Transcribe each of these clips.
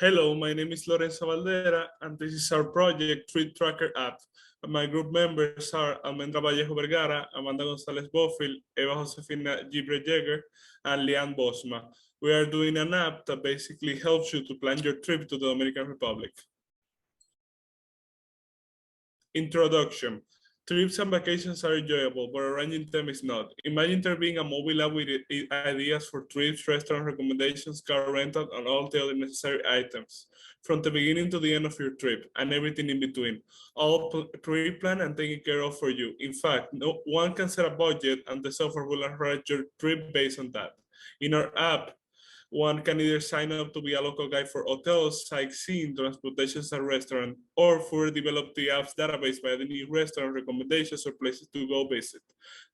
Hello, my name is Lorenzo Baldera, and this is our project Trip Tracker app. My group members are Almendra, Vallejo, Vergara, Amanda Gonzalez, Bofill, Eva Josefina, Llibre, Jaeger, and Lianne Bosma. We are doing an app that basically helps you to plan your trip to the Dominican Republic. Introduction. Trips and vacations are enjoyable, but arranging them is not. Imagine there being a mobile app with ideas for trips, restaurant recommendations, car rental, and all the other necessary items. From the beginning to the end of your trip, and everything in between. All pre-planned and taken care of for you. In fact, no one can set a budget, and the software will arrange your trip based on that. In our app, one can either sign up to be a local guide for hotels, sightseeing, transportations, and restaurant, or further develop the app's database by adding new restaurant recommendations or places to go visit.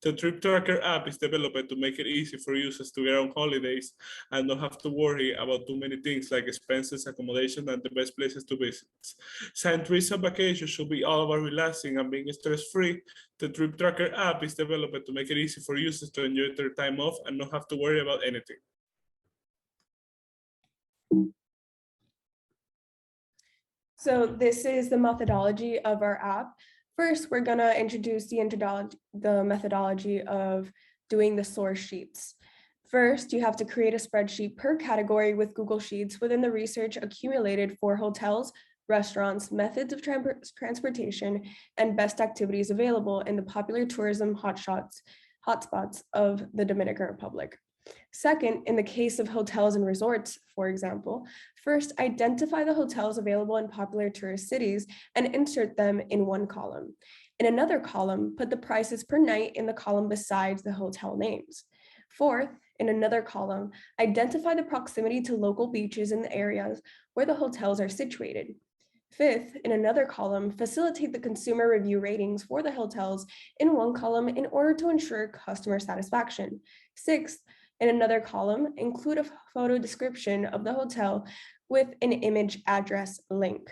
The Trip Tracker app is developed to make it easy for users to get on holidays and not have to worry about too many things like expenses, accommodation, and the best places to visit. Since trips and vacations should be all about relaxing and being stress-free, the Trip Tracker app is developed to make it easy for users to enjoy their time off and not have to worry about anything. So this is the methodology of our app. First, we're gonna introduce the methodology of doing the source sheets. First, you have to create a spreadsheet per category with Google Sheets within the research accumulated for hotels, restaurants, methods of transportation, and best activities available in the popular tourism hotspots of the Dominican Republic. Second, in the case of hotels and resorts, for example, first identify the hotels available in popular tourist cities and insert them in one column. In another column, put the prices per night in the column besides the hotel names. Fourth, in another column, identify the proximity to local beaches in the areas where the hotels are situated. Fifth, in another column, facilitate the consumer review ratings for the hotels in one column in order to ensure customer satisfaction. Sixth, in another column, include a photo description of the hotel with an image address link.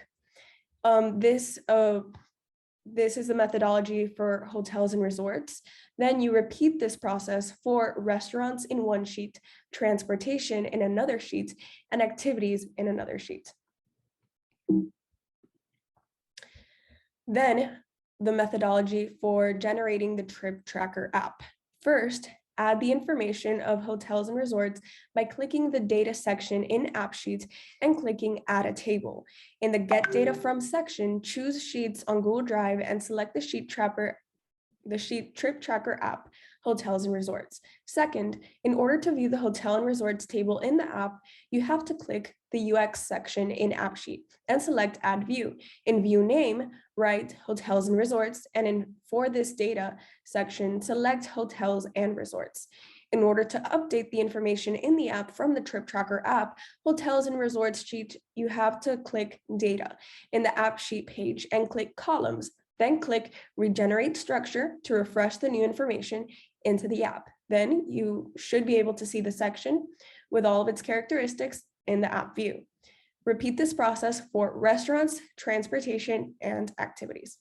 This is the methodology for hotels and resorts. Then you repeat this process for restaurants in one sheet, transportation in another sheet, and activities in another sheet. Then the methodology for generating the Trip Tracker app. First, add the information of hotels and resorts by clicking the data section in AppSheet and clicking add a table. In the get data from section, choose sheets on Google Drive and select the sheet Trip Tracker app, hotels and resorts. Second, in order to view the hotel and resorts table in the app, you have to click the UX section in AppSheet and select add view. In view name, write hotels and resorts, and for this data section, select hotels and resorts. In order to update the information in the app from the Trip Tracker app, hotels and resorts sheet, you have to click data in the AppSheet page and click columns. Then click regenerate structure to refresh the new information into the app. Then you should be able to see the section with all of its characteristics in the app view. Repeat this process for restaurants, transportation, and activities.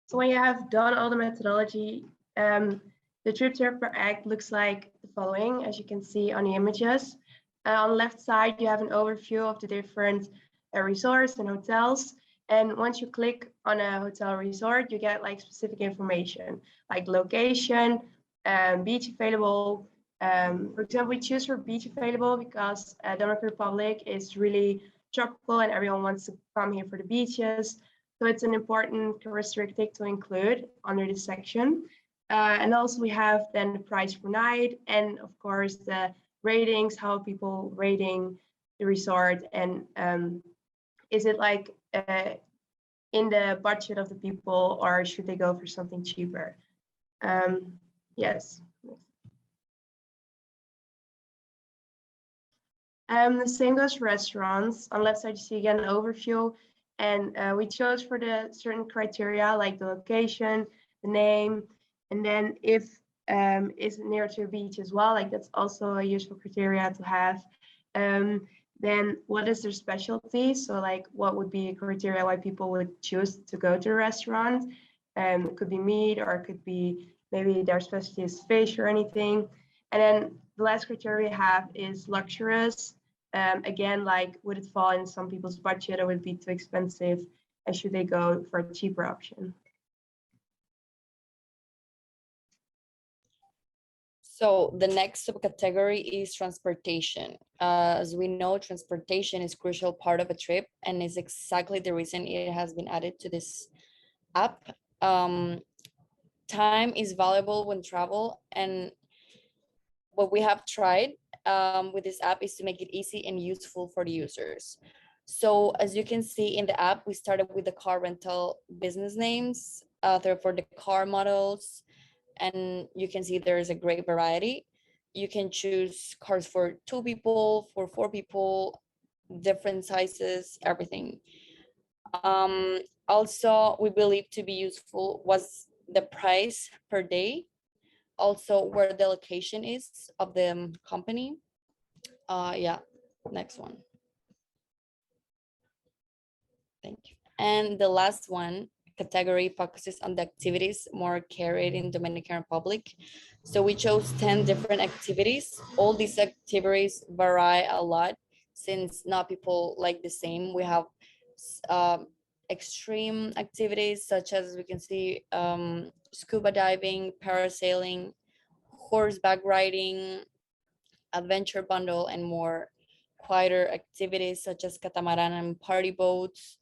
So when you have done all the methodology, the Trip Tracker app looks like the following, as you can see on the images. On the left side, you have an overview of the different resorts and hotels. And once you click on a hotel resort, you get like specific information, like location, beach available. For example, we choose for beach available because Dominican Republic is really tropical and everyone wants to come here for the beaches. So it's an important characteristic to include under this section. And also we have then the price per night and of course the ratings, how people rating the resort, and is it like in the budget of the people or should they go for something cheaper? Yes. The same goes for restaurants. On the left side, you see again an overview, and we chose for the certain criteria like the location, the name, and then if it's near to a beach as well, like that's also a useful criteria to have. Then what is their specialty? So like what would be a criteria why people would choose to go to a restaurant? It could be meat or it could be maybe their specialty is fish or anything. And then The last criteria we have is luxurious. Again, like, would it fall in some people's budget or would it be too expensive? And should they go for a cheaper option? So the next subcategory is transportation. As we know, transportation is a crucial part of a trip and is exactly the reason it has been added to this app. Time is valuable when travel, and what we have tried with this app is to make it easy and useful for the users. So as you can see in the app, we started with the car rental business names, for the car models, and you can see there is a great variety. You can choose cars for 2 people, for 4 people, different sizes, everything. Also, we believe to be useful was the price per day, also where the location is of the company. Yeah, next one. Thank you. And the last one category focuses on the activities more carried in Dominican Republic. So we chose 10 different activities. All these activities vary a lot since not people like the same. We have extreme activities such as we can see scuba diving, parasailing, horseback riding, adventure bundle, and more quieter activities such as catamaran and party boats,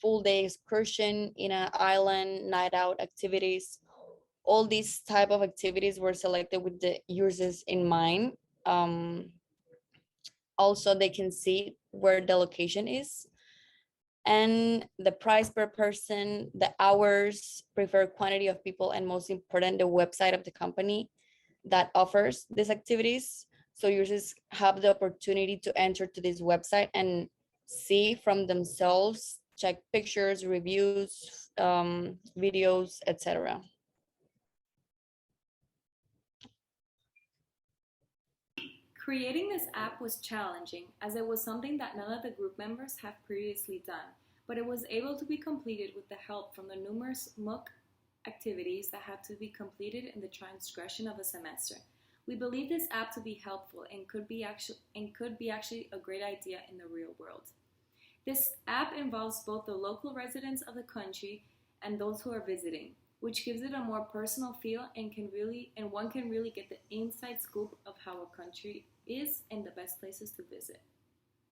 full day excursion in an island, night out activities. All these type of activities were selected with the users in mind. Also, they can see where the location is and the price per person, the hours, preferred quantity of people, and most important, the website of the company that offers these activities. So users have the opportunity to enter to this website and see from themselves, check pictures, reviews, videos, etc. Creating this app was challenging as it was something that none of the group members have previously done, but it was able to be completed with the help from the numerous MOOC activities that had to be completed in the transgression of a semester. We believe this app to be helpful and could be actually a great idea in the real world. This app involves both the local residents of the country and those who are visiting, which gives it a more personal feel and one can really get the inside scoop of how a country is and the best places to visit.